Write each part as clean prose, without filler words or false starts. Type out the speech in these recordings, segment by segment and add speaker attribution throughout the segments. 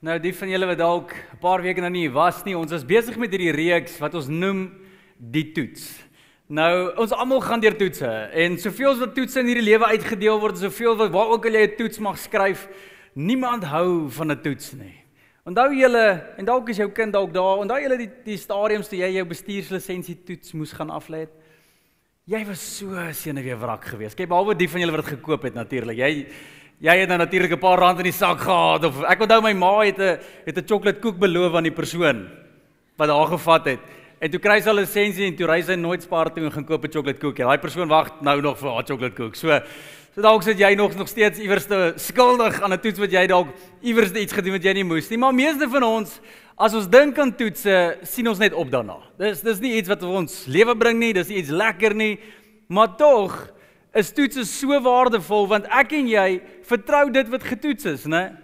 Speaker 1: Nou, die van julle wat dalk 'n paar weke nou nie was nie, ons is besig met hierdie reeks wat ons noem die toets. Nou, ons almal gaan deur toetse en soveel as wat toetse in hierdie lewe uitgedeel word, soveel wat waar ook al jy 'n toets mag skryf, niemand hou van 'n toets nie. Onthou julle, en dalk is jou kind dalk daar, onthou julle die stadiums toe jy jou bestuurslisensie toets moes gaan aflê het? Jy was so senuweewrak geweest. Kyk, behalwe die van julle wat dit gekoop het natuurlik. Jy het nou natuurlik 'n paar rand in die sak gehad of ek onthou my ma het 'n chocolate koek beloof aan die persoon wat haar gevat het. En toe kry sy 'n lisensie en toe ry sy nooit Spar toe en gaan koop 'n chocolate koek. Daai persoon wag nou nog vir haar chocolate koek. So dalk sit jy nog steeds iewers te skuldig aan 'n toets wat jy dalk iewers iets gedoen wat jy nie moes nie. Maar meeste van ons, as ons dink aan toetse, sien ons net op daarna. Dis nie iets wat ons lewe bring nie, dis nie iets lekker nie, maar tog is toetse so waardevol want ek en jy vertrou dit wat getoets is, né?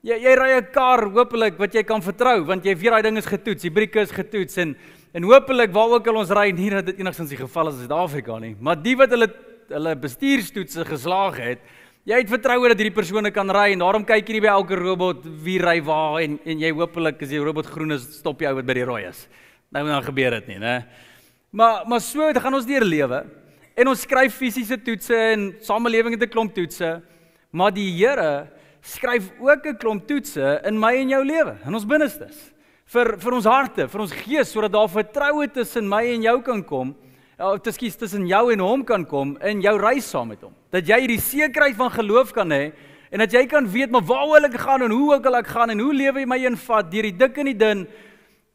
Speaker 1: Jy ry 'n kar hopelik wat jy kan vertrou want jy weet daai ding is getoets, die brieke is getoets en hopelik waar ook al ons ry, nie dat dit enigstens die geval is in Suid-Afrika nie, maar die wat hulle bestuurstoetse geslaag het, jy het vertroue dat hierdie persone kan ry en daarom kyk jy nie by elke robot wie ry waar en jy hopelik as die robot groen is, stop jy ou wat by die rooi is. Nou dan gebeur dit nie, né? Maar so gaan ons deur lewe en ons skryf fisiese toetse en samelewing het 'n klomp toetse, maar die Here skryf ook 'n klomp toetse in my en jou lewe, in ons binnestes. Vir ons harte, vir ons gees, sodat daar vertroue tussen my en jou kan kom, tussen jou en hom kan kom in jou reis saam met hom. Dat jy die sekerheid van geloof kan hê en dat jy kan weet maar waar wil ek gaan en hoe ook al ek gaan en hoe lewe jy my invat deur die dik en die dun.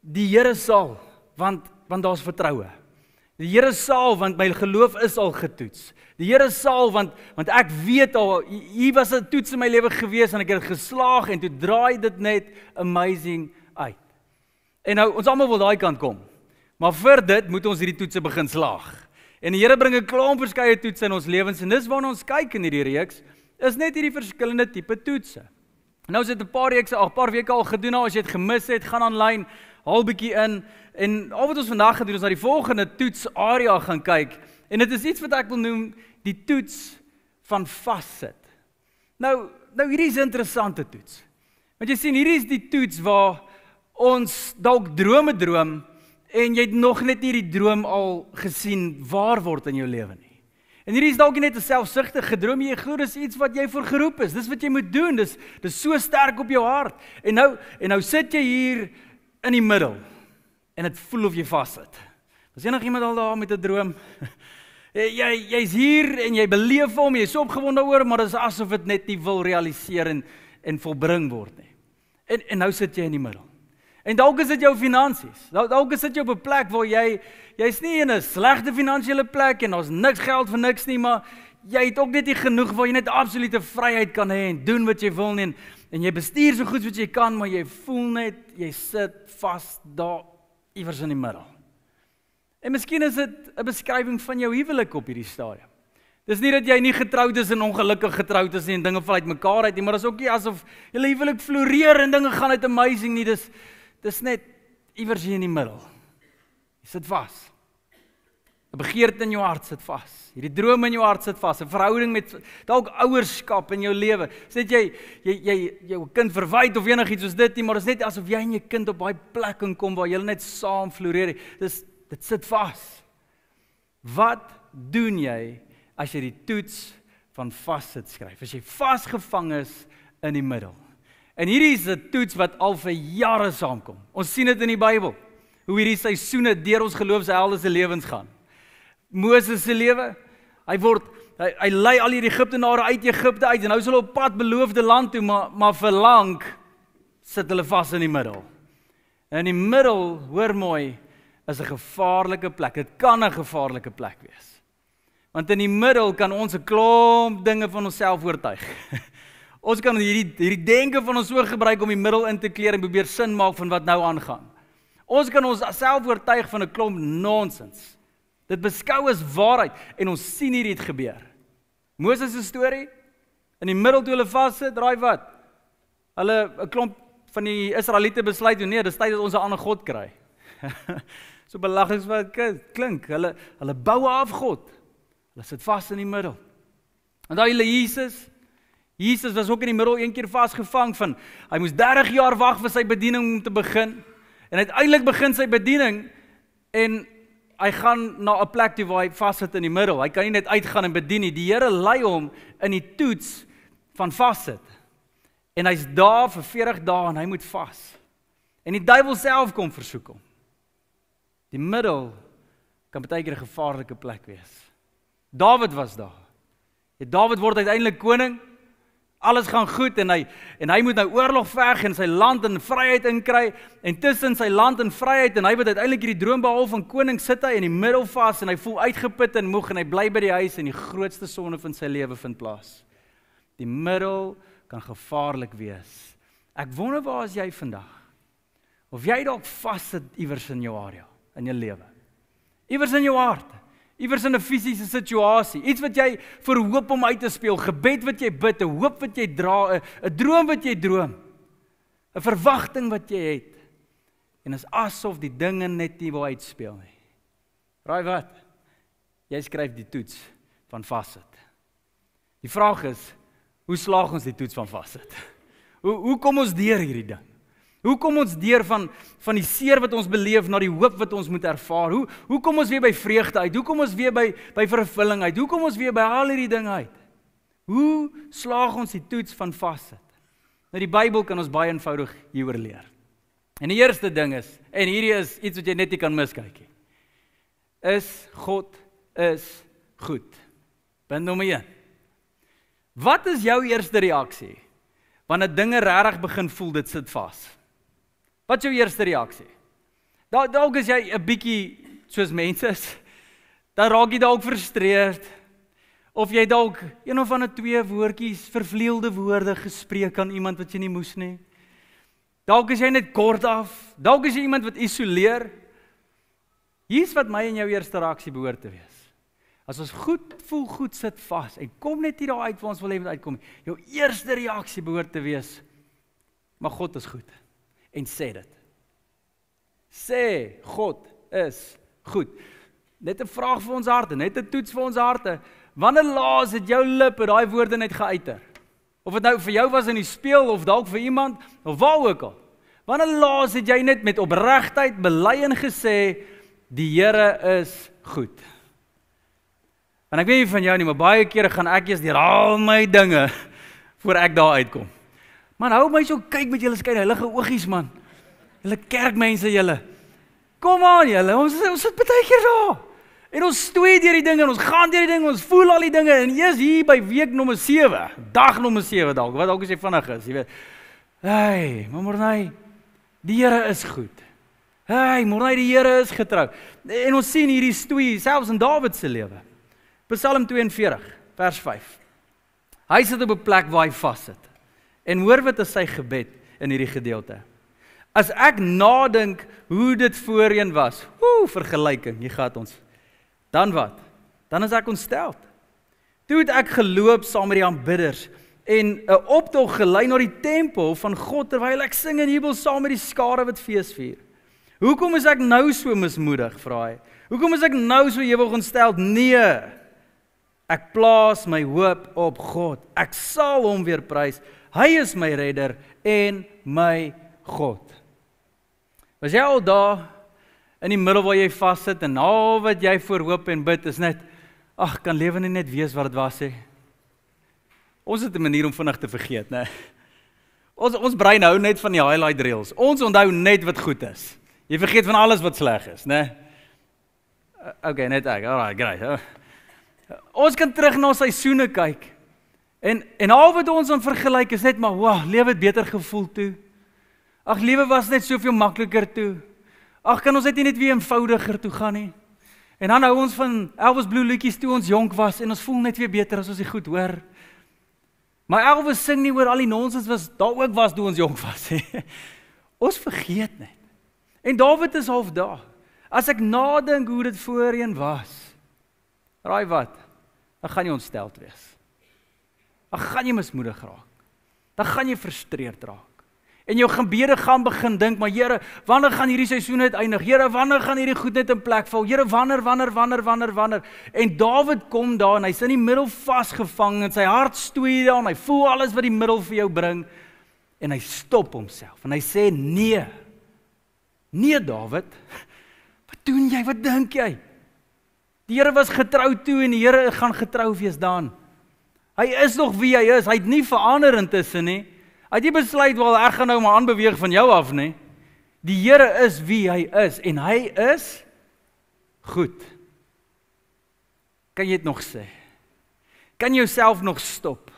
Speaker 1: Die Here sal, want daar's vertroue. Die Here sal want my geloof is al getoets. Die Here sal want ek weet al hier was 'n toets in my lewe gewees en ek het geslaag en toe draai dit net amazing uit. En nou ons almal wil daai kant kom. Maar vir dit moet ons hierdie toetse begin slaag. En die Here bring 'n klomp verskeie toetse in ons lewens en dis waarna ons kyk in hierdie reeks, is net hierdie verskillende tipe toetse. Nou is dit 'n paar weke al gedoen, nou as jy dit gemis het, gaan aanlyn, haal bietjie in en al wat ons vandag gaan doen is na die volgende toetsarea gaan kyk. En dit is iets wat ek wil noem die toets van vassit. Nou hierdie is 'n interessante toets. Want jy sien, hierdie is die toets waar ons dalk drome droom en jy het nog net nie die droom al gesien waar word in jou lewe nie. En hierdie is dalk net 'n selfsugtige droom, jy glo dis iets wat jy vir geroep is. Dis wat jy moet doen. Dis so sterk op jou hart. En nou sit jy hier in die middel en dit voel of jy vassit. Was enigiemand al daar met 'n droom? Jy's hier en jy beleef hom, jy's opgewonde daaroor, maar dit is asof dit net nie wil realiseer en volbring word nie. En nou sit jy in die middel. En dalk is dit jou finansies. Dalk is dit jou op 'n plek waar jy's nie in 'n slegte finansiële plek en daar's niks geld vir niks nie, maar jy het ook net nie genoeg waar jy net absolute vryheid kan hê en doen wat jy wil nie en jy bestuur so goed wat jy kan, maar jy voel net jy sit vas daar iewers in die middel. En miskien is dit 'n beskrywing van jou huwelik op hierdie stadium. Dis nie dat jy nie getroud is en ongelukkig getroud is nie en dinge val uitmekaar uit nie, maar dis ook nie asof julle huwelik floreer en dinge gaan uit amazing nie. Dis net iewers hier in die middel. Jy sit vas. 'n begeerte in jou hart sit vas. Hierdie droom in jou hart sit vas. 'n verhouding met dalk ouerskap in jou lewe. Dis net jy jou kind verwyd of enigiets soos dit nie, maar dis net asof jy en jou kind op daai plek kan kom waar julle net saam floreer. Dit sit vas. Wat doen jy as jy die toets van vassit skryf? As jy vasgevang is in die middel. En hierdie is 'n toets wat al vir jare saamkom. Ons sien dit in die Bybel. Hoe hierdie seisoene deur ons geloofshelde se lewens gaan. Moses se lewe, hy lei al hierdie Egiptenare uit Egipte uit en nou is hulle op pad beloofde land toe, maar vir lank sit hulle vas in die middel. En in die middel, hoor mooi, is 'n gevaarlike plek. Dit kan 'n gevaarlike plek wees. Want in die middel kan ons 'n klomp dinge van onsself oortuig. Ons kan hierdie denke van ons so gebruik om die middel in te kleer en probeer sin maak van wat nou aangaan. Ons kan ons self oortuig van 'n klomp nonsens. Dit beskou as waarheid en ons sien hierdie het gebeur. Moses se storie, in die middel toe hulle vassit, draai wat? Hulle 'n klomp van die Israeliete besluit, nee, dis tyd dat ons 'n ander God kry. So belaglik wat klink. Hulle bou af God. Hulle sit vas in die middel. En daai Jesus Jesus was ook in die middel een keer vasgevang van, hy moes 30 jaar wag vir sy bediening om te begin, en uiteindelik begin sy bediening, en hy gaan na 'n plek toe waar hy vassit in die middel, hy kan nie net uitgaan en bedien nie, die Here lei hom in die toets van vassit, en hy's daar vir 40 dae en hy moet vas, en die duiwel self kom versoek hom. Die middel kan baie keer 'n gevaarlike plek wees. Dawid was daar. Dawid word uiteindelik koning, alles gaan goed en hy moet nou oorlog veg en sy land in vryheid inkry, en tussen sy land in vryheid en hy wat uiteindelik hierdie droom behaal van koning, sit hy in die middel vas en hy voel uitgeput en moeg en hy bly by die huis en die grootste sonde van sy lewe vind plaas. Die middel kan gevaarlik wees. Ek wonder waar is jy vandag? Of jy dalk vassit iewers in jou area, in jou lewe. Iewers in jou hart. Iewers in 'n fisiese situasie, iets wat jy verhoop om uit te speel, gebed wat jy bid, 'n hoop wat jy dra, 'n droom wat jy droom, 'n verwagting wat jy het, en is asof die dinge net nie wil uitspeel nie. Raai wat? Jy skryf die toets van vassit. Die vraag is, hoe slaag ons die toets van vassit? Hoe kom ons deur hierdie ding? Hoe kom ons deur van die seer wat ons beleef na die hoop wat ons moet ervaar? Hoe kom ons weer by vreugde uit? Hoe kom ons weer by vervulling uit? Hoe kom ons weer by al hierdie dinge uit? Hoe slaag ons die toets van vassit? Nou die Bybel kan ons baie eenvoudig hieroor leer. En die eerste ding is, en hierdie is iets wat jy net nie kan miskyk nie, is God is goed. Punt nommer 1. Wat is jou eerste reaksie wanneer dinge regtig begin voel dit sit vas? Wat is jou eerste reaksie? Dalk is jy 'n bietjie soos mense is, dan raak jy dalk frustreerd, of jy dalk een of ander 2 woordjies, vervleelde woorde gespreek aan iemand wat jy nie moes nie. Dalk is jy net kort af, dalk is jy iemand wat isoleer. Hier's wat my en jou eerste reaksie behoort te wees. As ons goed voel, goed sit vas, en kom net hier daar uit waar ons wil hê moet uitkom, jou eerste reaksie behoort te wees, maar God is goed. En sê dit. Sê, God is goed. Net 'n vraag vir ons harte, net 'n toets vir ons harte. Wanneer laas het jou lippe daai woorde net geuiter? Of dit nou vir jou was in die speel, of dalk vir iemand, of waar ook al. Wanneer laas het jy net met opregtheid bely en gesê, die Here is goed? En ek weet nie van jou nie, maar baie kere gaan ek eers deur al my dinge, voor ek daar uitkom. Man, hou my so kyk met julle skyn heilige oogies, man. Julle kerkmense, julle. Kom aan, julle, ons sit baie keer daar. En ons stoei deur die dinge, en ons gaan deur die dinge, ons voel al die dinge, en eers hier by week nommer 7, dag nommer 7 dalk, wat dalk as jy vinnig is, jy weet. Hey, maar Morney, die Here is goed. Hey, Morney, die Here is getrou. En ons sien hierdie stoei, selfs in Dawid se lewe. Psalm 42, vers 5. Hy sit op 'n plek waar hy vassit. En hoor wat is sy gebed in hierdie gedeelte. As ek nadink hoe dit voorheen was, vergelyking, hier gaan ons. Dan wat? Dan is ek ontsteld. Toe het ek geloop saam met die aanbidders en 'n optog gelei na die tempel van God terwyl ek sing en jubel saam met die skare wat fees vier. Hoekom is ek nou so mismoedig, vra hy? Hoekom is ek nou so ewig ontsteld? Nee. Ek plaas my hoop op God. Ek sal hom weer prys. Hy is my redder en my God. Was jy al daar in die middel waar jy vassit en al wat jy voor hoop en bid is net, kan lewe nie net wees wat dit was hè? Ons het 'n manier om vinnig te vergeet, né? Ons brein hou net van die highlight reels. Ons onthou net wat goed is. Jy vergeet van alles wat sleg is, né? Okay, net ek. Alright, great. Ons kan terug na seisoene kyk. En al wat ons aan vergelyk is net maar, wow, lewe het beter gevoel toe. Ag, lewe was net soveel makliker toe. Ag, kan ons net weer eenvoudiger toe gaan nie? En dan hou ons van Elvis Blue liedjies toe ons jonk was en ons voel net weer beter as ons dit goed hoor. Maar Elvis sing nie oor al die nonsens wat daar ook was toe ons jonk was. Ons vergeet net. En Dawid is half daar. As ek nadink hoe dit voorheen was, raai wat? Dan gaan jy ontsteld wees. Dan gaan jy mismoedig raak. Dan gaan jy frustreerd raak. En jou gebede gaan begin dink, maar Here, wanneer gaan hierdie seisoen net eindig? Here, wanneer gaan hierdie goed net in plek val? Here, wanneer? En Dawid kom daar en hy's in die middel vasgevang en sy hart stoei daar en hy voel alles wat die middel vir jou bring en hy stop homself en hy sê nee. Nee Dawid, wat doen jy? Wat dink jy? Die Here was getrou toe en die Here gaan getrou wees dan. Hy is nog wie hy is, hy het nie verander intussen nie. Hy het nie besluit, wel ek gaan nou maar aanbeweeg van jou af nie. Die Here is wie hy is en hy is goed. Kan jy dit nog sê? Kan jy jouself nog stop?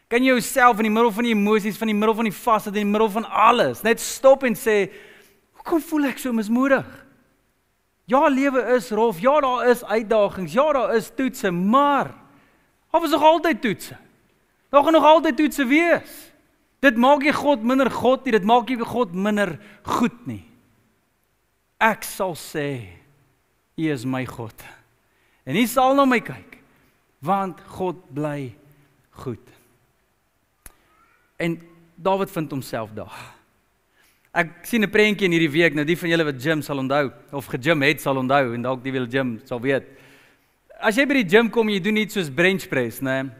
Speaker 1: Kan jy jouself in die middel van die emosies, van die middel van die vasheid, in die middel van alles, net stop en sê, hoekom voel ek so mismoedig? Ja, lewe is rof, ja, daar is uitdagings, ja, daar is toetse, maar daar is nog altyd toetse. Daar gaan nog altyd toetse wees. Dit maak nie God minder God nie, dit maak nie God minder goed nie. Ek sal sê, U is my God. En U sal na my kyk, want God bly goed. En Dawid vind homself daar. Ek sien 'n prentjie in hierdie week, nou die van julle wat gym sal onthou, of gegym het sal onthou, en dalk die wil gym sal weet. As jy by die gym kom en jy doen iets soos bench press, né?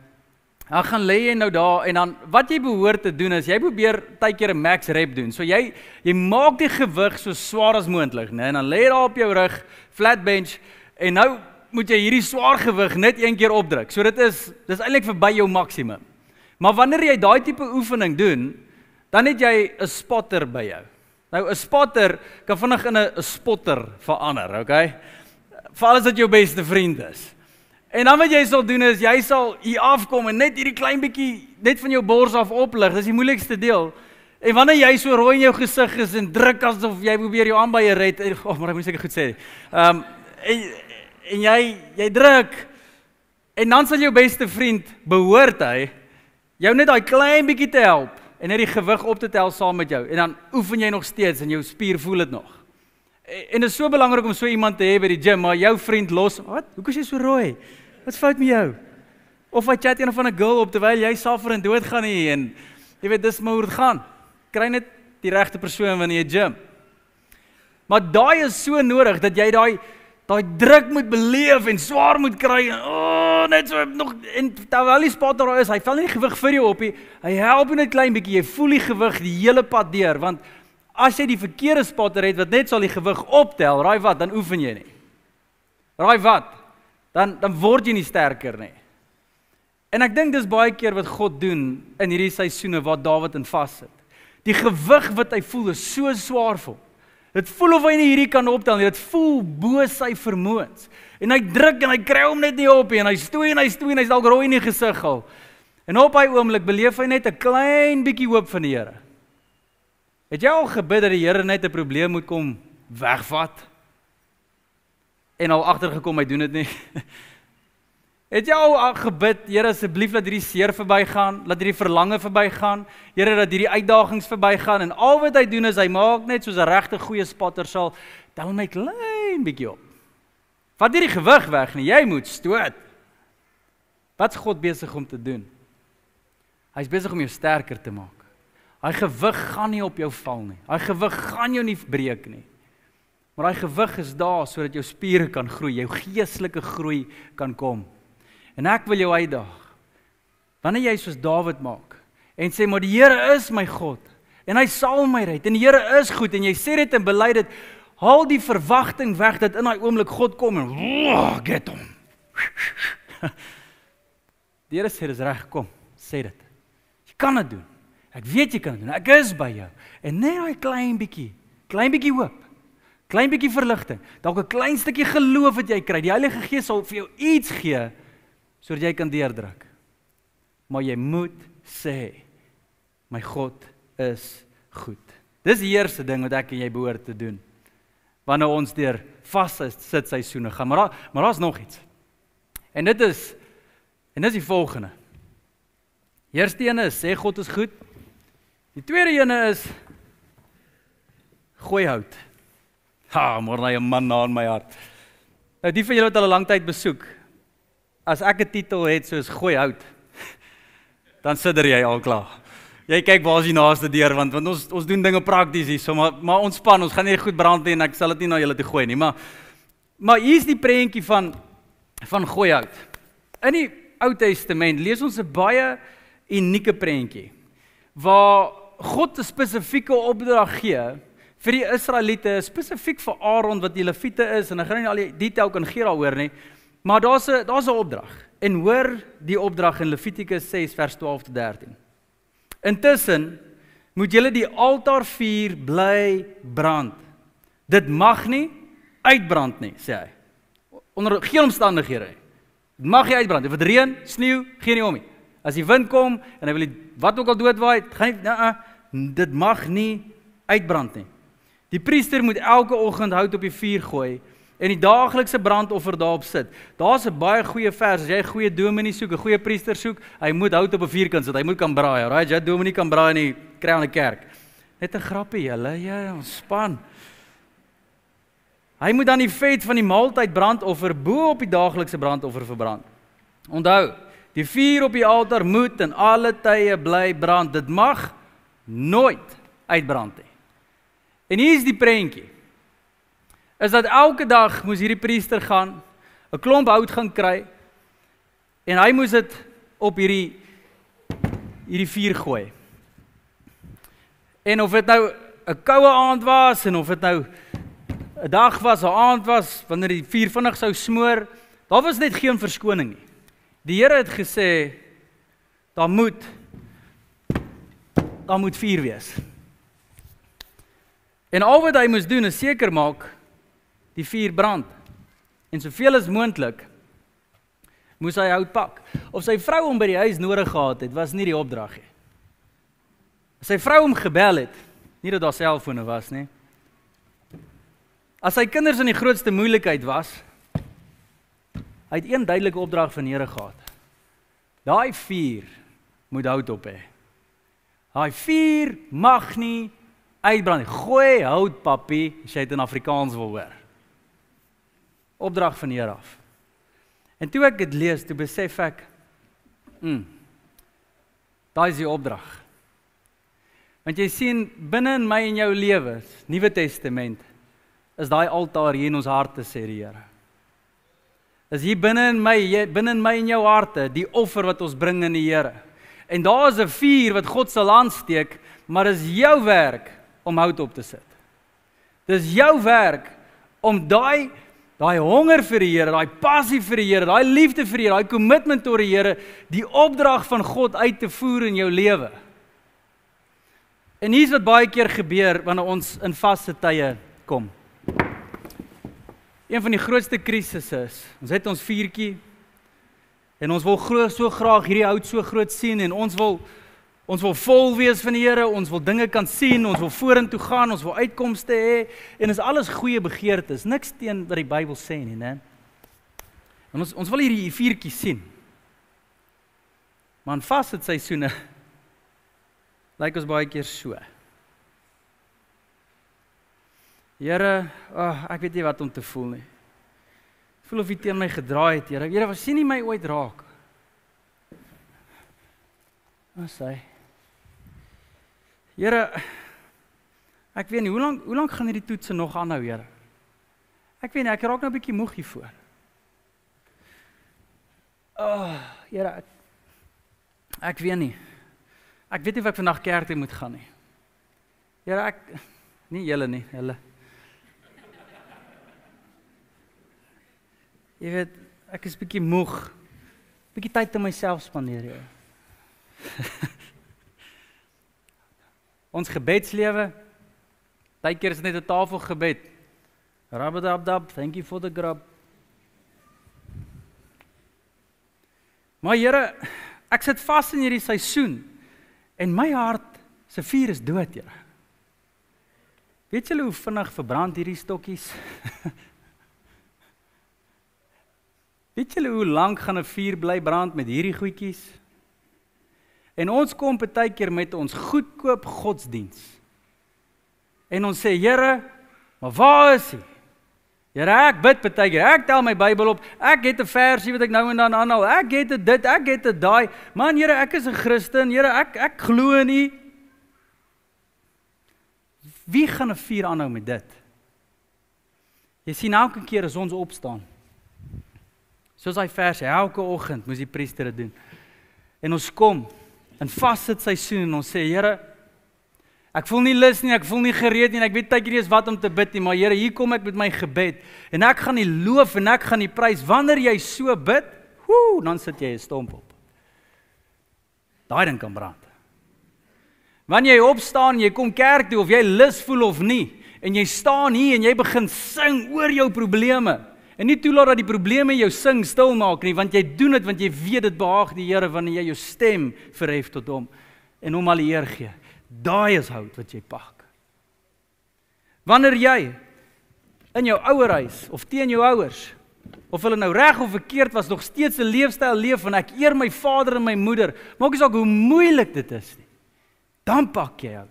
Speaker 1: Dan gaan lê jy nou daar en dan wat jy behoort te doen is jy probeer partykeer 'n max rep doen. So jy maak die gewig so swaar as moontlik, né? En dan lê jy daar op jou rug, flat bench en nou moet jy hierdie swaar gewig net een keer opdruk. So dis eintlik verby jou maksimum. Maar wanneer jy daai tipe oefening doen, dan het jy 'n spotter by jou. Nou 'n spotter kan vinnig in 'n spotter verander, okay? Veral as dit jou beste vriend is. En dan wat jy sal doen is, jy sal hier afkom en net hierdie klein bietjie, net van jou bors af oplig, dis die moeilikste deel. En wanneer jy so rooi in jou gesig is en druk asof jy probeer jou aanbye red, maar ek moet seker goed sê, en jy druk, en dan sal jou beste vriend behoort hy, jou net daai klein bietjie te help, en net die gewig op te tel saam met jou, en dan oefen jy nog steeds, en jou spier voel dit nog. En dit is so belangrik om so iemand te hê by die gym, maar jou vriend los, wat? Hoekom is jy so rooi? Wat's fout met jou? Of hy chat een van 'n girl op terwyl jy suffer en doodgaan nie en jy weet dis maar hoe dit gaan. Kry net die regte persoon wanneer jy gym. Maar daai is so nodig dat jy daai druk moet beleef en swaar moet kry en net so nog en terwyl die spotter daar is, hy val nie die gewig vir jou op nie. Hy help jou net klein bietjie, jy voel die gewig die hele pad deur want as jy die verkeerde spotter het wat net sal die gewig optel, raai wat, dan oefen jy nie. Raai wat? Dan word jy nie sterker nie. En ek dink dis baie keer wat God doen in hierdie seisoene waar Dawid in vassit. Die gewig wat hy voel is so swaarvol. Dit voel of hy nie hierdie kan optel nie, dit voel bo sy vermoëns. En hy druk en hy kry hom net nie op nie, en hy stoei en hy's dalk rooi in die gesig al. En op hy oomblik beleef hy net 'n klein bietjie hoop van die Here. Het jy al gebid dat die Here net 'n probleem moet kom wegvat? En al agtergekom hy doen dit nie. Het jy al gebid, Here asseblief laat hierdie seer verbygaan, laat hierdie verlange verbygaan, Here dat hierdie uitdagings verbygaan en al wat hy doen is hy maak net soos 'n regte goeie spotter sal, tel my klein bietjie op. Vat nie die gewig weg nie, jy moet stoot. Wat's God besig om te doen? Hy's besig om jou sterker te maak. Daai gewig gaan nie op jou val nie. Daai gewig gaan jou nie breek nie. Maar daai gewig is daar sodat jou spiere kan groei, jou geestelike groei kan kom. En ek wil jou uitdaag. Wanneer jy soos Dawid maak en sê maar die Here is my God en hy sal my red en die Here is goed en jy sê dit en bely dit, haal die verwagting weg dat in daai oomblik God kom en get hom. Die Here sê dis reg, kom, sê dit. Jy kan dit doen. Ek weet jy kan dit doen. Ek is by jou. En net daai klein bietjie hoop. Klein bietjie verligting. Dalk 'n klein stukkie geloof wat jy kry. Die Heilige Gees sal vir jou iets gee sodat jy kan deurdruk. Maar jy moet sê, my God is goed. Dis die eerste ding wat ek en jy behoort te doen. Wanneer ons deur sit seisoene gaan. Maar daar's nog iets. En dit is die volgende. Die eerste ene is, sê God is goed. Die tweede ene is, gooi hout. Maar nou 'n man na in my hart. Nou die van julle wat al 'n lang tyd besoek, as ek 'n titel het soos gooi hout, dan sidder jy al klaar. Jy kyk waar is die naaste deur, want ons doen dinge prakties hier, so, maar ontspan, ons gaan nie goed brand nie en ek sal dit nie na julle toe gooi nie, maar hier is die prentjie van gooihout. In die Ou Testament lees ons 'n baie unieke prentjie, waar God 'n spesifieke opdrag gee vir die Israeliete, spesifiek vir Aaron wat die Lewiete is, en ek gaan nie al die detail kan gee daaroor nie, maar daar's 'n opdrag. En hoor die opdrag in Levitikus 6 vers 12 tot 13. Intussen moet julle die altaarvuur bly brand. Dit mag nie uitbrand nie, sê hy. Onder geen omstandighede nie. Dit mag nie uitbrand. Of dit reën, sneeu, geen nie om nie. As die wind kom en hy wil wat ook al doodwaai, dit mag nie uitbrand nie. Die priester moet elke oggend hout op die vuur gooi en die daaglikse brandoffer daarop sit. Daar's 'n baie goeie vers, as jy 'n goeie dominee soek, 'n goeie priester soek, hy moet hout op 'n vuur kan sit, hy moet kan braai, right? Jy dominee kan braai nie, kry aan 'n kerk. Net 'n grappie julle, ja, ontspan. Hy moet dan die vet van die maaltyd brandoffer bo op die daaglikse brandoffer verbrand. Onthou, die vuur op die altaar moet in alle tye bly brand. Dit mag nooit uitbrand nie. En hier is die prentjie. Is dat elke dag moes hierdie priester gaan, 'n klomp hout gaan kry, en hy moes dit op hierdie vuur gooi. En of dit nou 'n koue aand was, en of dit nou 'n dag was, 'n aand was, wanneer die vuur vinnig sou smoor, daar was net geen verskoning nie. Die Here het gesê, daar moet vuur wees. En al wat hy moes doen is seker maak, die vuur brand. En soveel as moontlik, moes hy hout pak. Of sy vrou hom by die huis nodig gehad het, was nie die opdrag nie. As sy vrou hom gebel het, nie dat daar selfone was nie. As sy kinders in die grootste moeilikheid was, hy het een duidelike opdrag van die Here gehad. Daai vuur moet hout op hê. Daai vuur mag nie uitbrand nie. Gooi hout, papi, as jy dit in Afrikaans wil hoor. Opdrag van die Here af. En toe ek dit lees, toe besef ek, daai is die opdrag. Want jy sien, binne in my en jou lewe, Nuwe Testament, is daai altaar hier in ons harte, sê die Here. Is hier binne in my en jou harte, die offer wat ons bring in die Here. En daar is 'n vuur wat God sal aansteek, maar dis jou werk om hout op te sit. Dis jou werk om daai honger vir die Here, daai passie vir die Here, daai liefde vir die Here, daai kommitment tot die Here, die opdrag van God uit te voer in jou lewe. En hier's wat baie keer gebeur wanneer ons in vaste tye kom. Een van die grootste krisisse is, ons het ons vuurtjie, en ons wil so graag hierdie hout so groot sien, en ons wil vol wees van die Here, ons wil dinge kan sien, ons wil vorentoe gaan, ons wil uitkomste hê, en is alles goeie begeertes, niks teen wat die Bybel sê nie, né? En ons wil hierdie vuurtjie sien. Maar in vaste seisoene lyk ons baie keer so. Here, ek weet nie wat om te voel nie. Ek voel of jy teen my gedraai het, Here. Here, sien nie my ooit raak. Wat sê? Here, ek weet nie, hoe lank gaan hierdie toetse nog aanhou, Here? Ek weet nie, ek raak nou 'n bietjie moeg hiervoor. Here, ek weet nie. Ek weet nie of ek vandag kerk toe moet gaan nie. Here, nie julle nie, hulle. Jy weet, ek is bietjie moeg. Bietjie tyd aan myself spandeer, Here. Ons gebedslewe, partykeer is net 'n tafelgebed. Rabadabdab, thank you for the grub. Maar Here, ek sit vas in hierdie seisoen, en my hart se vuur is dood, Here. Weet julle hoe vinnig verbrand hierdie stokkies? Weet julle hoe lank gaan 'n vuur bly brand met hierdie goedjies? En ons kom partykeer met ons goedkoop godsdiens. En ons sê, Here, maar waar is U? Here, ek bid partykeer, ek tel my Bybel op, ek het 'n versie wat ek nou en dan aanhaal, ek het dit, ek het daai. Man, Here, ek is 'n Christen, Here, ek glo in U. Wie gaan 'n vuur aanhou met dit? Jy sien elke keer as ons opstaan, soos hy vers, elke oggend moes die priester dit doen. En ons kom in vassit seisoen en ons sê, Here, ek voel nie lus nie, ek voel nie gereed nie, en ek weet tydjie nie eens wat om te bid nie, maar Here, hier kom ek met my gebed, en ek gaan die loof en ek gaan die prys. Wanneer jy so bid, dan sit jy 'n stomp op. Daai ding kan brand. Wanneer jy opstaan, jy kom kerk toe, of jy lus voel of nie, en jy staan hier en jy begin sing oor jou probleme, en nie toelaat dat die probleme jou sing stil maak nie, want jy doen dit, want jy weet dit behaag die Here, wanneer jy jou stem verhef tot hom, en hom al die eer gee. Daai is hout wat jy pak. Wanneer jy in jou ouerhuis, of teen jou ouers, of hulle nou reg of verkeerd was, nog steeds 'n leefstyl leef, van ek eer my vader en my moeder, maak nie saak hoe moeilik dit is nie, dan pak jy hout.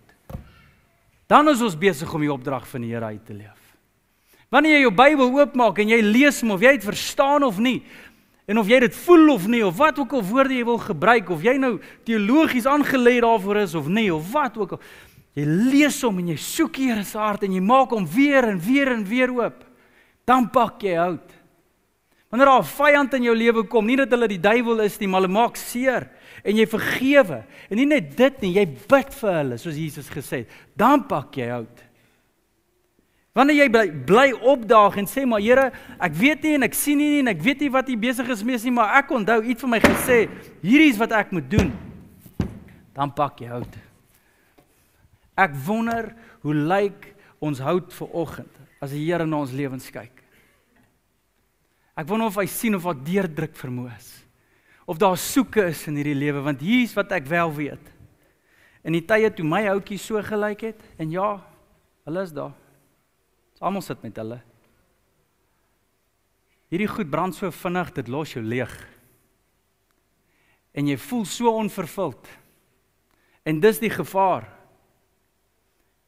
Speaker 1: Dan is ons besig om die opdrag van die Here uit te leef. Wanneer jy jou Bybel oopmaak en jy lees hom, of jy het verstaan of nie, en of jy dit voel of nie, of wat ook al woorde jy wil gebruik, of jy nou teologies aangelê daarvoor is of nie, of wat ook al, jy lees hom en jy soek die Here se hart en jy maak hom weer en weer en weer oop, dan pak jy hout. Wanneer daar 'n vyand in jou lewe kom, nie dat hulle die duiwel is nie, maar hulle maak seer, en jy vergewe, en nie net dit nie, jy bid vir hulle, soos Jesus gesê het, dan pak jy hout. Wanneer jy bly opdaag en sê, maar Here, ek weet nie en ek sien nie en ek weet nie wat hier besig is mee nie, maar ek onthou, iets van my gesê, hierdie is wat ek moet doen, dan pak jy hout. Ek wonder, hoe lyk ons hout vanoggend, as die Here na ons lewens kyk. Ek wonder of hy sien of wat deurdruk vermoë is, of daar soeke is in hierdie lewe, want hier is wat ek wel weet. In die tye toe my houtjie so gelyk het, en ja, hulle is daar. Almal sit met hulle. Hierdie goed brand so vinnig, dit los jou leeg. En jy voel so onvervuld. En dis die gevaar.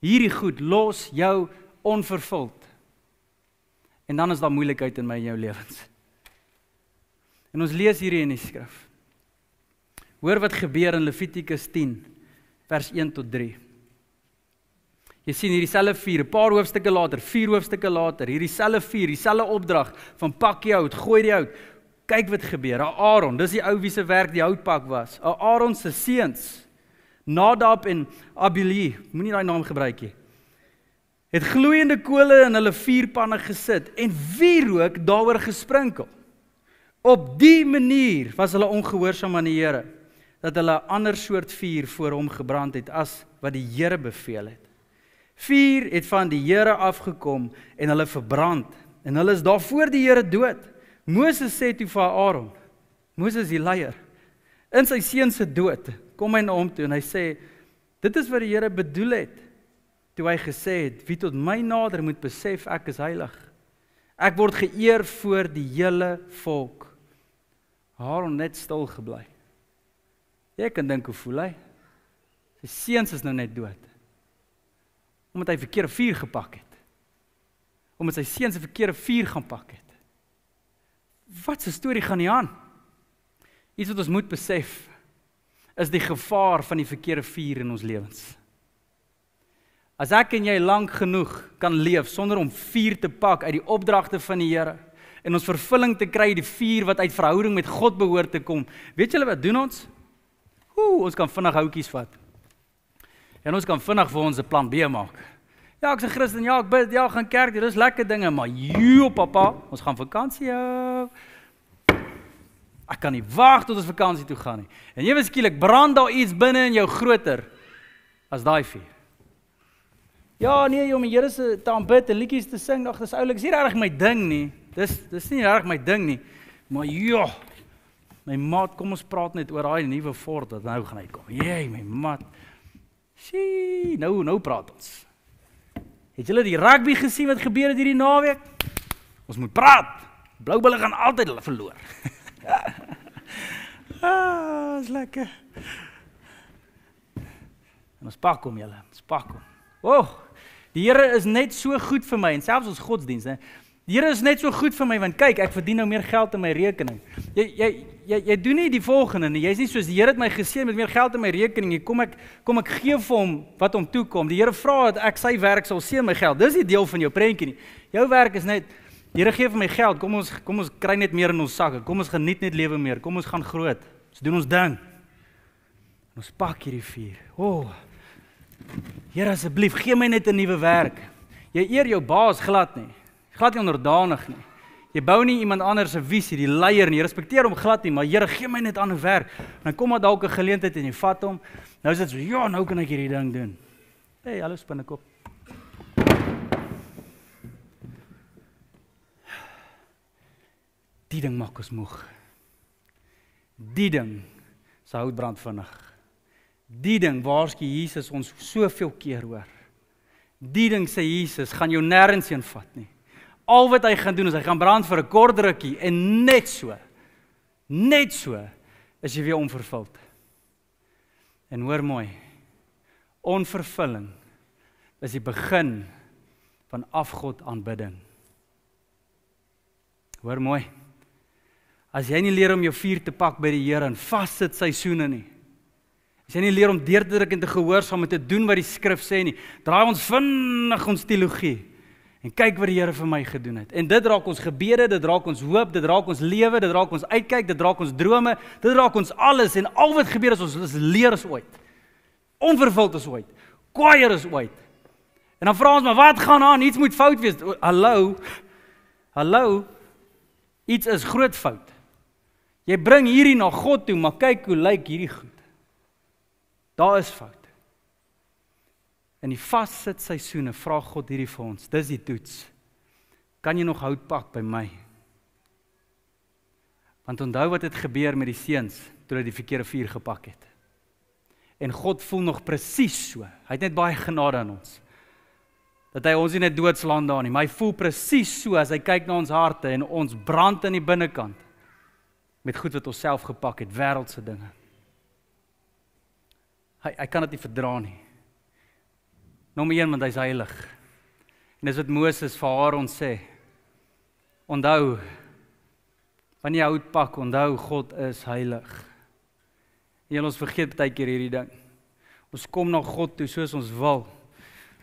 Speaker 1: Hierdie goed los jou onvervuld. En dan is daar moeilikheid in my en jou lewens. En ons lees hierdie in die skrif. Hoor wat gebeur in Levitikus 10, vers 1 tot 3. Jy sien hierdie selfe vuur, 'n paar hoofstukke later, 4 hoofstukke later, hierdie selfe vuur, die selfe opdrag van pak die hout, gooi die hout. Kyk wat gebeur. Aaron, dis die ou wie se werk die houtpak was. Aaron se seuns, Nadab en Abihu, moenie daai naam gebruik nie, het gloeiende kole in hulle vuurpanne gesit en wierook daaroor gesprinkel. Op die manier was hulle ongehoorsaam aan die Here, dat hulle 'n ander soort vuur voor hom gebrand het as wat die Here beveel het. Vuur het van die Here afgekom en hulle verbrand, en hulle is daar voor die Here dood. Moses sê toe vir Aaron, Moses die leier, in sy seun se dood, kom hy na hom toe en hy sê, dit is wat die Here bedoel het, toe hy gesê het, wie tot my nader moet besef, ek is heilig. Ek word geëer voor die hele volk. Aaron net stil gebly. Jy kan dink hoe voel hy? Sy seuns is nou net dood. Omdat hy verkeerde vuur gepak het. Omdat sy seuns 'n verkeerde vuur gaan pak het. Wat 'n storie gaan nie aan? Iets wat ons moet besef, is die gevaar van die verkeerde vuur in ons lewens. As ek en jy lank genoeg kan leef, sonder om vuur te pak uit die opdragte van die Here, en ons vervulling te kry, die vuur wat uit verhouding met God behoort te kom, weet julle wat doen ons? Ons kan vinnig houtjies vat. En ons kan vinnig vir ons 'n plan B maak. Ja, ek's 'n Christen, ja, ek bid, ja, gaan kerk, dis lekker dinge, maar pappa, ons gaan vakansie hou. Ek kan nie wag tot ons vakansie toe gaan nie. En ewe skielik brand daar iets binne in jou groter as daai vuur. Ja, nee, om die Here se te aanbid en liedjies te sing, dis oulik, is nie regtig my ding nie. Dis nie regtig my ding nie. Maar ja, my maat, kom ons praat net oor daai nuwe Ford wat nou gaan uitkom. Jee, my maat. Sien, nou praat ons. Het julle die rugby gesien wat gebeur het hierdie naweek? Ons moet praat. Bloubulle gaan altyd hulle verloor. Is lekker. En ons pak hom julle, ons pak hom. Die Here is net so goed vir my, en selfs ons godsdienst, Die Here is net so goed vir my, want kyk, ek verdien nou meer geld in my rekening. Jy doen nie die volgende nie, jy is nie soos die Here het my geseën met meer geld in my rekening, kom ek gee vir hom wat hom toekom. Die Here vra dat ek sy werk sal seën my geld, dis nie deel van jou prentjie nie. Jou werk is net, die Here gee vir my geld, kom ons kry net meer in ons sakke, kom ons geniet net lewe meer, kom ons gaan groot, ons doen ons ding. En ons pak hierdie vuur. Here asseblief, gee my net 'n nuwe werk. Jy eer jou baas glad nie onderdanig nie. Jy bou nie iemand anders se visie, die leier nie, jy respekteer hom glad nie, maar Here, gee my net ander werk. En dan kom maar dalk 'n geleentheid en jy vat hom, nou is dit so, ja, nou kan ek hierdie ding doen. Hey, hallo spinnekop. Die ding maak ons moeg. Die ding se hout brand vinnig. Die ding waarsku Jesus ons soveel keer oor. Die ding sê Jesus, gaan jou nêrens heen vat nie. Al wat hy gaan doen is, hy gaan brand vir 'n kort rukkie en net so is jy weer onvervuld. En hoor mooi, onvervulling is die begin van afgod aanbidding. Hoor mooi, as jy nie leer om jou vuur te pak by die Here en vassit seisoene nie, as jy nie leer om deur te druk en te gehoorsaam en te doen wat die skrif sê nie, draai ons vinnig ons teologie en kyk wat die Here vir my gedoen het. En dit raak ons gebede, dit raak ons hoop, dit raak ons lewe, dit raak ons uitkyk, dit raak ons drome, dit raak ons alles en al wat gebeur is ons is leer as ooit. Onvervuld as ooit. Kwaaier as ooit. En dan vra ons maar wat gaan aan? Iets moet fout wees. Hallo. Iets is groot fout. Jy bring hierdie na God toe, maar kyk hoe lyk hierdie goed. Daar is fout. In die vassit seisoene vra God hierdie vir ons. Dis die toets. Kan jy nog hout pak by my? Want onthou wat het gebeur met die seuns toe hulle die verkeerde vuur gepak het. En God voel nog presies so. Hy het net baie genade aan ons. Dat hy ons nie net doodslaan daar nie, maar hy voel presies so as hy kyk na ons harte en ons brand in die binnekant met goed wat ons self gepak het, wêreldse dinge. Hy kan dit nie verdra nie. Nommer 1, want hy's heilig. En dis wat Moses vir Aaron sê. Onthou, wanneer jy hout pak, onthou God is heilig. En ons vergeet baie keer hierdie ding. Ons kom na God toe soos ons wil.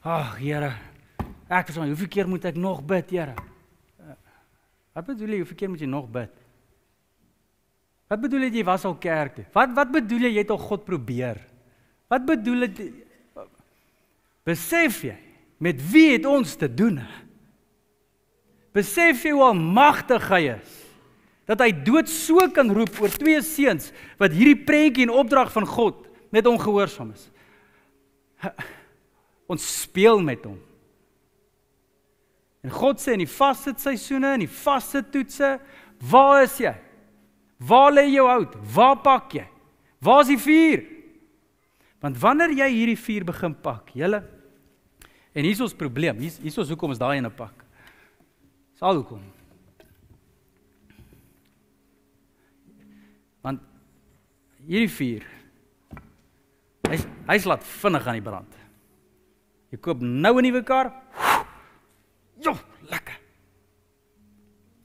Speaker 1: Ag, Here, ek verstaan, hoeveel keer moet ek nog bid, Here? Wat bedoel jy, hoeveel keer moet jy nog bid? Wat bedoel jy was al kerk toe? Wat bedoel jy het al God probeer? Wat bedoel dit? Besef jy, met wie het ons te doen? Besef jy hoe almagtig hy is, dat hy dood so kan roep oor 2 seuns, wat hierdie prentjie en opdrag van God net ongehoorsaam is. Ons speel met hom. En God sê in die vassit seisoene, in die vassit toetse, waar is jy? Waar lê jou hout? Waar pak jy? Waar is die vuur? Want wanneer jy hierdie vuur begin pak, julle, en hier is ons probleem, hier is ons hoekom ons daai ene pak. Dis al hoekom. Want hierdie vuur, hy laat vinnig aan die brand. Jy koop nou 'n nuwe kar, jo, lekker.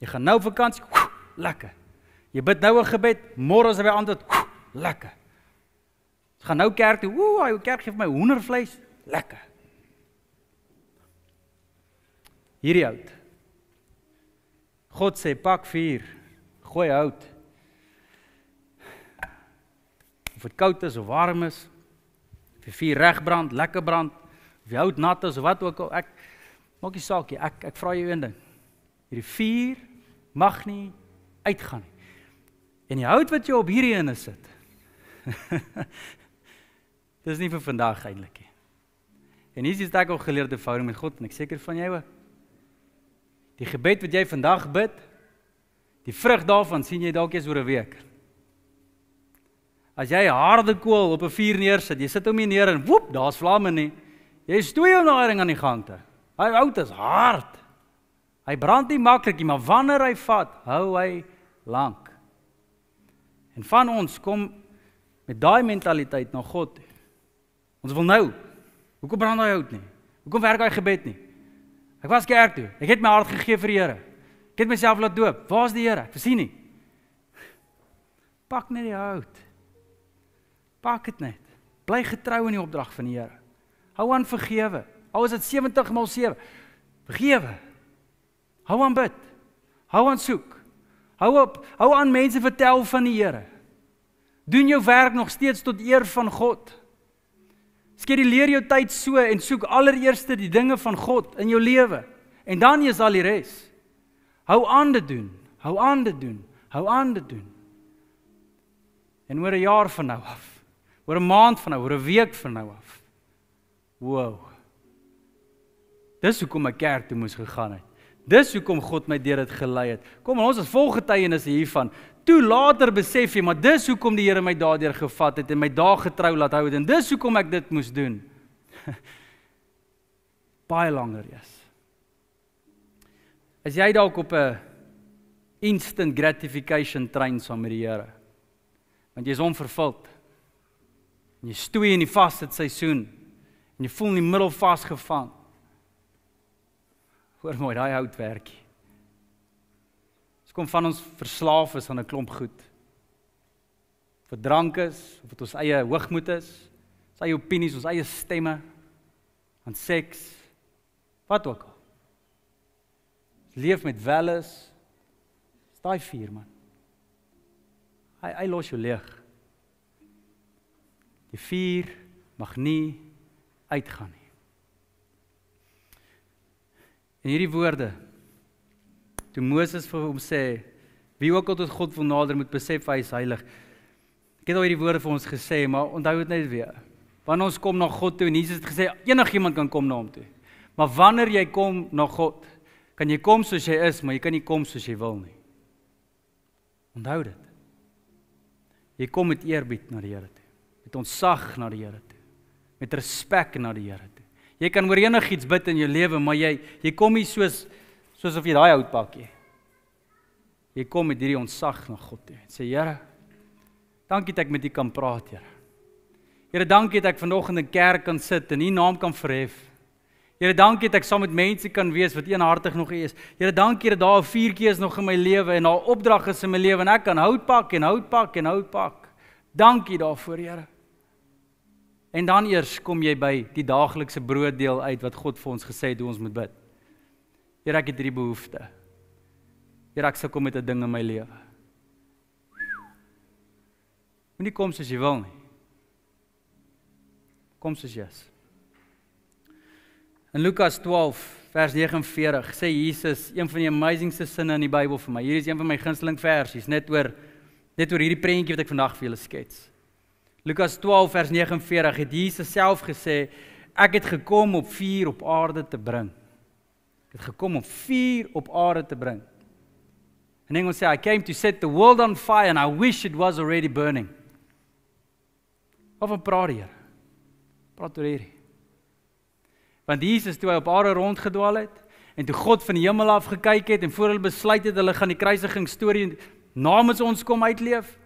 Speaker 1: Jy gaan nou vakansie, lekker. Jy bid nou 'n gebed, môre as hy antwoord, lekker. Jy gaan nou kerk toe, hy kerk gee vir my hoendervleis, lekker. Hierdie hout. God sê, pak vuur, gooi hout. Of dit koud is of warm is, of die vuur reg brand, lekker brand, of die hout nat is of wat ook al, ek maak nie saak nie, ek vra jou een ding. Hierdie vuur mag nie uitgaan nie. En die hout wat jy op hierdie ene sit, dis nie vir vandag eintlik nie. En hier is ek al geleerde verhouding met God, en ek seker van jou ook. Die gebed wat jy vandag bid, die vrug daarvan sien jy dalk eers oor 'n week. As jy harde kool op 'n vuur neersit, jy sit hom nie neer en woep, daar's vlamme nie. Jy stoei hom daai ding aan die gang te. Hy hout is hard. Hy brand nie maklik nie, maar wanneer hy vat, hou hy lank. En van ons kom met daai mentaliteit na God toe. Ons wil nou. Hoekom brand hy hout nie? Hoekom werk hy gebed nie? Ek was kerk toe. Ek het my hart gegee vir die Here. Ek het myself laat doop. Waar is die Here? Ek sien nie. Pak net die hout. Pak dit net. Bly getrou in die opdrag van die Here. Hou aan vergewe. Al is dit 70 maal 7. Vergewe. Hou aan bid. Hou aan soek. Hou aan mense vertel van die Here. Doen jou werk nog steeds tot eer van God. Skeduleer jou tyd so en soek allereerste die dinge van God in jou lewe. En dan is al die res. Hou aan dit doen. Hou aan dit doen. Hou aan dit doen. En oor 'n jaar van nou af, oor 'n maand van nou, oor 'n week van nou af. Wow. Dis hoekom ek kerk toe moes gegaan het. Dis hoekom God my deur dit gelei het. Kom, ons is vol getuienisse hiervan. Toe later besef jy, maar dis hoekom die Here my daardeur gevat het en my daar getrou laat hou het en dis hoekom ek dit moes doen. Baie langer is. As jy dalk op 'n instant gratification trein saam met die Here, want jy is onvervuld, en jy stoei in die vaste seisoen, en jy voel in die middel vasgevang. Hoor mooi, daai houtwerkie. Dit kom van ons verslaaf is aan 'n klomp goed. Of dit drank is, of dit ons eie hoogmoed is, ons eie opinies, ons eie stemme, aan seks, wat ook al. Leef met welles, is daai vuur man. Hy los jou leeg. Die vuur mag nie uitgaan nie. En hierdie woorde, toe Moses vir hom sê, wie ook al tot God wil nader moet besef hy is heilig. Ek het al hierdie woorde vir ons gesê, maar onthou dit net weer. Wanneer ons kom na God toe, en Jesus het gesê, enigiemand kan kom na hom toe. Maar wanneer jy kom na God, kan jy kom soos jy is, maar jy kan nie kom soos jy wil nie. Onthou dit. Jy kom met eerbied na die Here toe, met ontzag na die Here toe, met respek na die Here toe. Jy kan oor enigiets bid in jou lewe, maar jy kom nie soos of jy daai hout pak nie. Jy kom met hierdie ontzag na God toe. Sê, Here, dankie dat ek met U kan praat, Here. Here, dankie dat ek vanoggend in kerk kan sit en U naam kan verhef. Here, dankie dat ek saam met mense kan wees wat eenhartig nog is. Here, dankie dat daar 'n vuurtjie is nog in my lewe en daar 'n opdrag is in my lewe en ek kan hout pak en hout pak en hout pak. Dankie daarvoor, Here. En dan eers kom jy by die daaglikse brooddeel uit wat God vir ons gesê het hoe ons moet bid. Here, ek het hierdie behoefte. Here, ek sukkel met 'n ding in my lewe. Moenie kom soos jy wil nie. Kom soos jy is. In Lukas 12, vers 49, sê Jesus, een van die amazingste sinne in die Bybel vir my. Hier is een van my gunsteling versies, net oor hierdie prentjie wat ek vandag vir julle skets. Lukas 12, vers 49, het Jesus self gesê, ek het gekom om vuur op aarde te bring. Ek het gekom om vuur op aarde te bring. In Engels sê, I came to set the world on fire and I wish it was already burning. Waarvan praat die Here? Praat oor hierdie. Want Jesus, toe hy op aarde rondgedwaal het, en toe God van die hemel af gekyk het, en voor hulle besluit het, hulle gaan die kruisigingsstorie namens ons kom uitleef,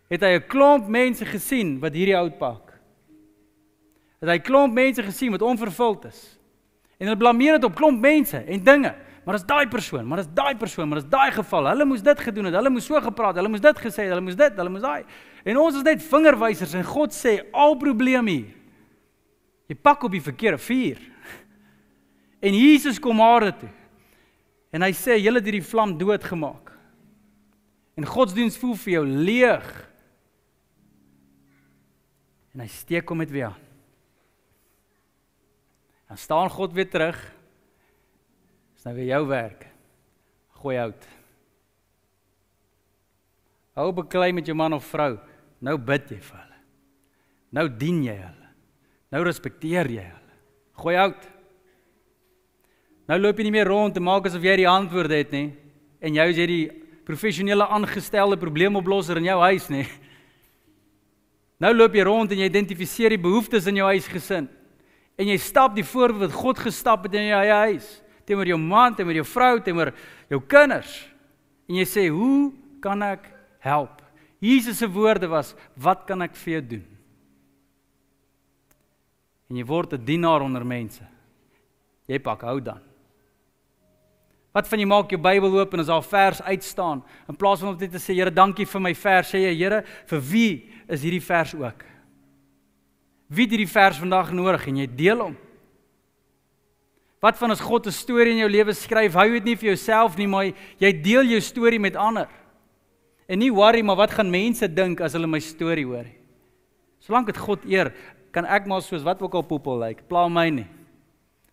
Speaker 1: het hy 'n klomp mense gesien wat hierdie hout pak. Het hy 'n klomp mense gesien wat onvervuld is. En hulle blameer dit op klomp mense en dinge. Maar dis daai persoon, maar dis daai persoon, maar dis daai geval. Hulle moes dit gedoen het, hulle moes so gepraat, hulle moes dit gesê het, hulle moes dit, hulle moes daai. En ons is net vingerwysers en God sê, al probleem hier. Jy pak op die verkeerde vuur. En Jesus kom aarde toe. En hy sê, julle het hierdie vlam doodgemaak. En godsdiens voel vir jou leeg. En hy steek hom met weer aan. Dan staan God weer terug. Dis nou weer jou werk. Gooi hout. Hou beklei met jou man of vrou. Nou bid jy vir hulle. Nou dien jy hulle. Nou respekteer jy hulle. Gooi hout. Nou loop jy nie meer rond en maak asof jy die antwoord het nie. En jy is die professionele aangestelde probleemoplosser in jou huis nie. Nou loop jy rond en jy identifiseer die behoeftes in jou huisgesin. En jy stap die voorbeeld wat God gestap het in jou eie huis. Teenoor jou man, teenoor jou vrou, teenoor jou kinders. En jy sê, hoe kan ek help? Jesus se woorde was, wat kan ek vir jou doen? En jy word 'n dienaar onder mense. Jy pak, hou dan. Wat van jy maak jou Bybel oop en as daar 'n vers uitstaan, in plaas van om dit te sê, Here, dankie vir my vers, sê jy, Here, vir wie is hierdie vers ook? Wie het hierdie vers vandag nodig en jy deel hom? Wat van as God 'n storie in jou lewe skryf, hou dit nie vir jouself nie, maar jy deel jou storie met ander. En nie worry, maar wat gaan mense dink as hulle my storie hoor? Solank dit God eer, kan ek maar soos wat ook al poepel lyk, pla my nie.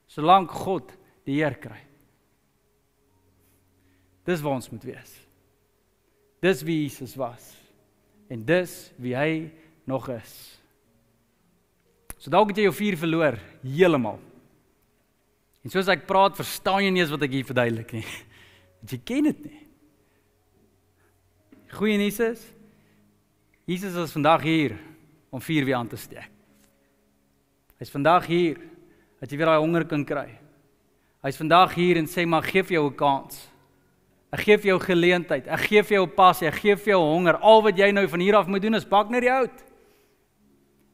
Speaker 1: Solank God die eer kry. Dis waar ons moet wees. Dis wie Jesus was. En dis wie hy nog is. So dalk het jy jou vuur verloor, heeltemal. En soos ek praat, verstaan jy nie eens wat ek hier verduidelik nie. Want jy ken dit nie. Goeie nuus is, Jesus is vandag hier om vuur weer aan te steek. Hy is vandag hier, dat jy weer daai honger kan kry. Hy is vandag hier en sê, maar gee vir jou 'n kans. Ek gee vir jou geleentheid, ek gee vir jou passie, ek gee vir jou honger. Al wat jy nou van hier af moet doen is pak net die hout.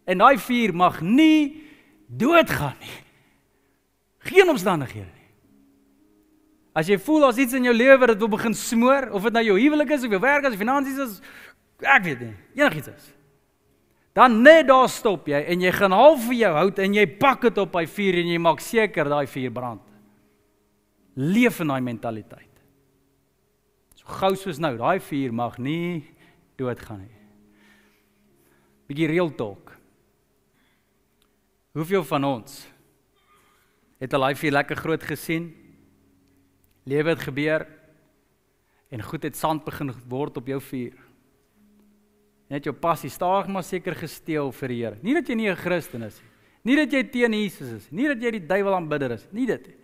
Speaker 1: En daai vuur mag nie doodgaan nie. Geen omstandighede nie. As jy voel as iets in jou lewe wat dit wil begin smoor, of dit nou jou huwelik is, of jou werk is, of finansies is, ek weet nie, enigiets is. Dan net daar stop jy, en jy gaan half vir jou hout, en jy pak dit op by vuur, en jy maak seker daai vuur brand. Leef in daai mentaliteit. So gou soos nou, daai vuur mag nie doodgaan nie. Bietjie real talk. Hoeveel van ons het al daai vuur lekker groot gesien? Lewe het gebeur, en goed het sand begin word op jou vuur. Net jou passie stadig maar seker gesteel vir die Here. Nie dat jy nie 'n Christen is nie. Nie dat jy teen Jesus is. Nie dat jy die duiwel aanbidder is. Nie dit nie.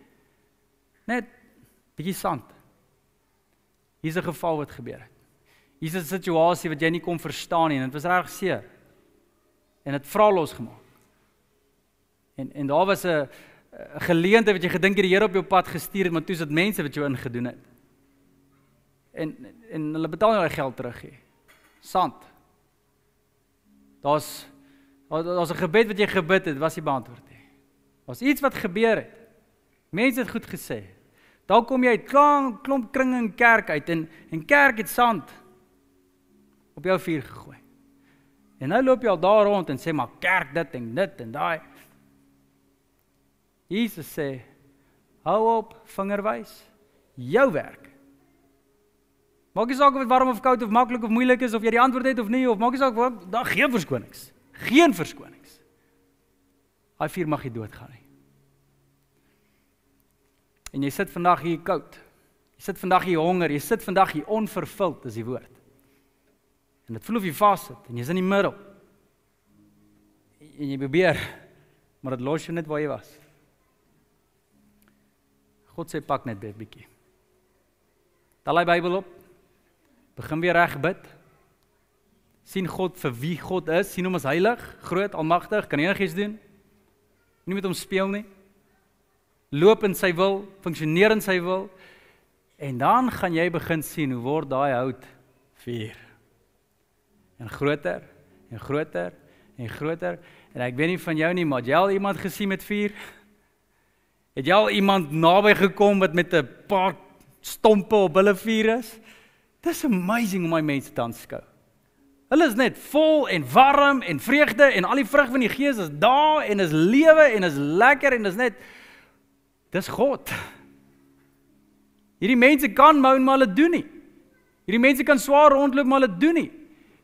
Speaker 1: Net bietjie sand. Hier's 'n geval wat gebeur het. Hier's 'n situasie wat jy nie kon verstaan nie, en dit was reg seer. En dit vra losgemaak. En daar was 'n geleentheid wat jy gedink die Here op jou pad gestuur het, maar toe is dit mense wat jou ingedoen het. En hulle betaal jou geld terug gee. Sand. Daar's 'n gebed wat jy gebid het, was nie beantwoord nie. Daar's iets wat gebeur het. Mense het goed gesê. Daar kom jy uit klomp kringe in kerk uit, en kerk het sand op jou vuur gegooi. En nou loop jy al daar rond en sê, maar kerk dit en daai. Jesus sê, hou op, vingerwys, jou werk. Maak nie saak of dit warm of koud of maklik of moeilik is, of jy die antwoord het of nie, of maak nie saak, daar geen verskonings. Geen verskonings. Daai vuur mag nie doodgaan nie. En jy sit vandag hier koud. Jy sit vandag hier honger, jy sit vandag hier onvervuld, is die woord. En dit voel of jy vassit, en jy's in die middel. En jy probeer, maar dit los jou net waar jy was. God sê, pak net 'n bietjie. Tel die Bybel op, begin weer reg bid, sien God vir wie God is, sien hom as heilig, groot, almagtig, kan enigiets doen, nie met hom speel nie, loop in sy wil, funksioneer in sy wil, en dan gaan jy begin sien hoe word daai hout vuur. En groter, en groter, en groter, en ek weet nie van jou nie, maar het jy al iemand gesien met vuur? Het jy al iemand naby gekom wat met 'n paar stompe op hulle vuur is? Dis amazing om my mense te aanskou. Hulle is net vol en warm en vreugde en al die vrug van die Gees is daar en is lewe en is lekker en is net, dis God. Hierdie mense kan moan, maar hulle doen nie. Hierdie mense kan swaar rondloop, maar hulle doen nie.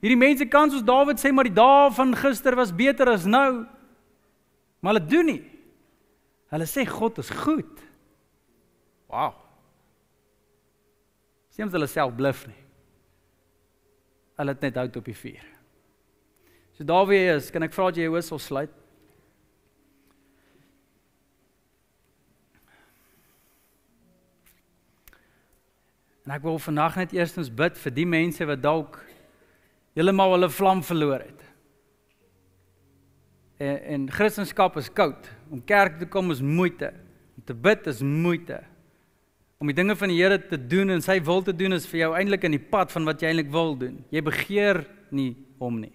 Speaker 1: Hierdie mense kan soos Dawid sê, maar die dae van gister was beter as nou, maar hulle doen nie. Hulle sê God is goed. Wow. Sê ons hulle self bluf nie. Hulle het net hout op die vuur. So daar wie jy is, kan ek vra dat jy jou oë sal sluit? En ek wil vandag net eerstens bid vir die mense wat dalk heeltemal hulle vlam verloor het. En Christendom is koud. Om kerk te kom is moeite. Om te bid is moeite. Om die dinge van die Here te doen en sy wil te doen is vir jou eintlik in die pad van wat jy eintlik wil doen. Jy begeer nie hom nie.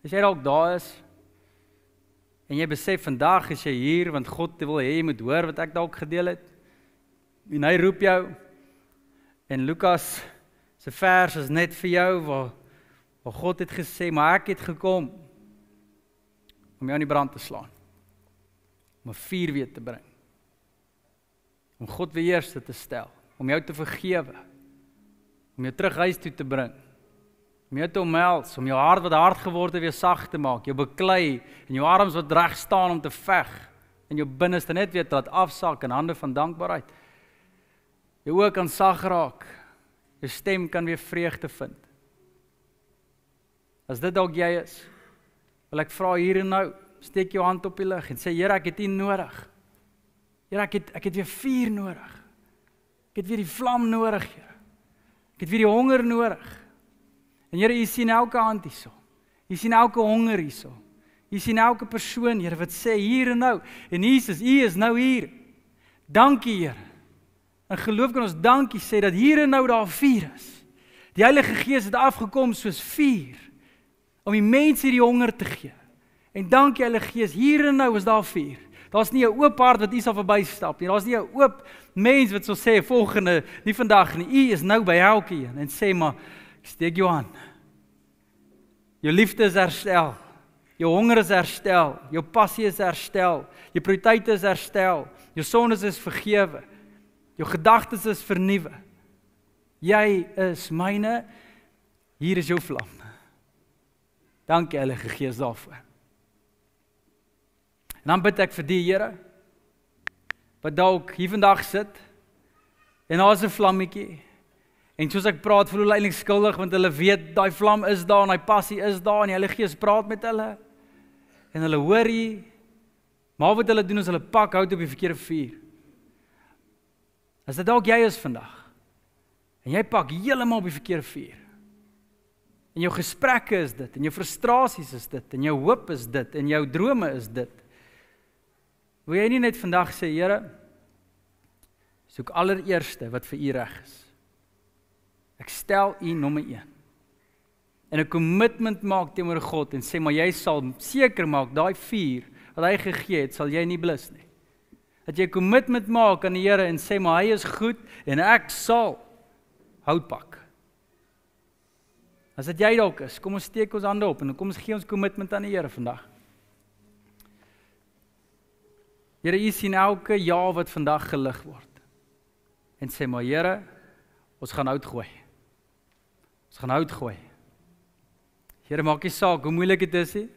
Speaker 1: As jy dalk daar is En jy besef vandag is jy hier want God wil hê jy moet hoor wat ek dalk gedeel het. En hy roep jou. En Lukas se vers is net vir jou waar God het gesê, maar ek het gekom om jou in die brand te slaan. Om 'n vuur weer te bring. Om God weer eerste te stel. Om jou te vergewe. Om jou terug huis toe te bring. Om jou te omhels, om jou hart wat hard geword het weer sag te maak, jou beklei en jou arms wat reg staan om te veg en jou binneste net weer te laat afsak in hande van dankbaarheid. Jou oë kan sag raak, jou stem kan weer vreugde vind. As dit dalk jy is, wil ek vra hier en nou, steek jou hand op die lug en sê, Here, ek het U nodig. Here, ek het weer vuur nodig. Ek het weer die vlam nodig, Here. Ek het weer die honger nodig. En Here, U sien elke hand hierso. U sien elke honger hierso. U sien elke persoon, Here, wat sê hier en nou. En Jesus, U is nou hier. Dankie, Here. En geloof kan ons dankie sê dat hier en nou daar vuur is. Die Heilige Gees het afgekom soos vuur om die mense hierdie honger te gee. En dankie Heilige Gees, hier en nou is daar vuur. Daar's nie 'n oop hart wat U sal verbystap nie. Daar's nie 'n oop mens wat sal sê volgende, nie vandag nie. U is nou by elkeen en sê maar ek steek jou aan. Jou liefde is herstel. Jou honger is herstel. Jou passie is herstel. Jou prioriteite is herstel. Jou sondes is vergewe. Jou gedagtes is vernuwe. Jy is myne. Hier is jou vlam. Dankie Heilige Gees daarvoor. En dan bid ek vir die Here wat dalk hier vandag sit en daar is 'n vlammetjie. En soos ek praat, voel hulle eintlik skuldig want hulle weet daai vlam is daar en daai passie is daar en die Heilige Gees praat met hulle. En hulle hoor hy, maar wat hulle doen is hulle pak hout op die verkeerde vuur. As dit dalk jy is vandag en jy pak heeltemal op die verkeerde vuur. En jou gesprekke is dit, en jou frustrasies is dit, en jou hoop is dit, en jou drome is dit. Wil jy nie net vandag sê, Here, soek allereerste wat vir U reg is. Ek stel U nommer 1. En 'n commitment maak teenoor God en sê, maar jy sal seker maak, daai vuur wat hy gegee het, sal jy nie blus nie. Dat jy 'n commitment maak aan die Here en sê, maar hy is goed en ek sal hout pak. As dit jy dalk is, kom ons steek ons hande op en kom ons gee ons commitment aan die Here vandag. Here, U sien elke ja wat vandag gelig word. En sê maar, Here, ons gaan hout gooi. Ons gaan hout gooi. Here, maak nie saak hoe moeilik dit is nie,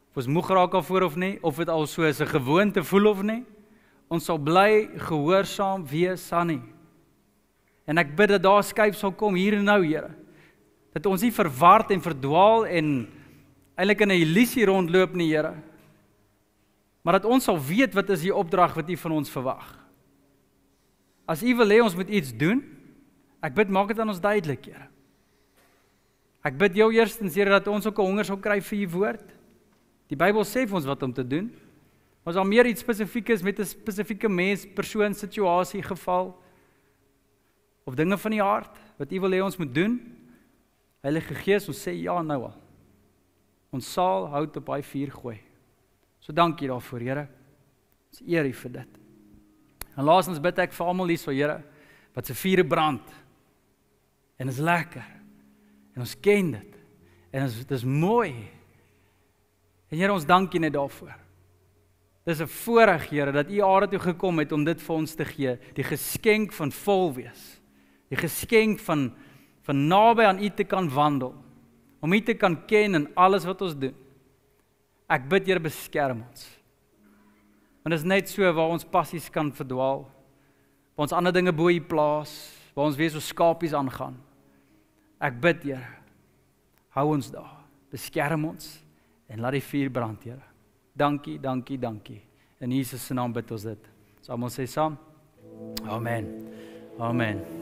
Speaker 1: of ons moeg raak daarvoor of nie, of dit al so is 'n gewoonte voel of nie. Ons sal bly gehoorsaam wees aan U. En ek bid dat daar skuif sal kom hier en nou, Here. Dat ons nie verward en verdwaal en eintlik in 'n illusie rondloop nie, Here. Maar dat ons sal weet wat is die opdrag wat U van ons verwag. As U wil hê ons moet iets doen, ek bid maak dit aan ons duidelik, Here. Ek bid jou eerstens, Here, dat ons ook 'n honger sal kry vir U woord. Die Bybel sê vir ons wat om te doen. Maar as daar meer iets spesifiek is met 'n spesifieke mens, persoon, situasie, geval of dinge van die hart wat U wil hê ons moet doen, Heilige Gees, ons sê ja nou al. Ons sal hout op daai vuur gooi. So dankie daarvoor, Here. Ons eer U vir dit. En laastens bid ek vir almal hier so, Here, wat se vure brand. En is lekker. En ons ken dit. En dit is mooi. En Here, ons dankie net daarvoor. Dis 'n voorreg, Here, dat U aarde toe gekom het om dit vir ons te gee, die geskenk van vol wees. Die geskenk van naby aan U te kan wandel, om U te kan ken in alles wat ons doen. Ek bid, Here, beskerm ons. Want dit is net so waar ons passies kan verdwaal, waar ons ander dinge bo U plaas, waar ons weer so skapies aangaan. Ek bid, Here, hou ons daar, beskerm ons en laat die vuur brand, Here. Dankie, dankie, dankie. In Jesus se naam bid ons dit. Ons almal sê saam. Amen. Amen.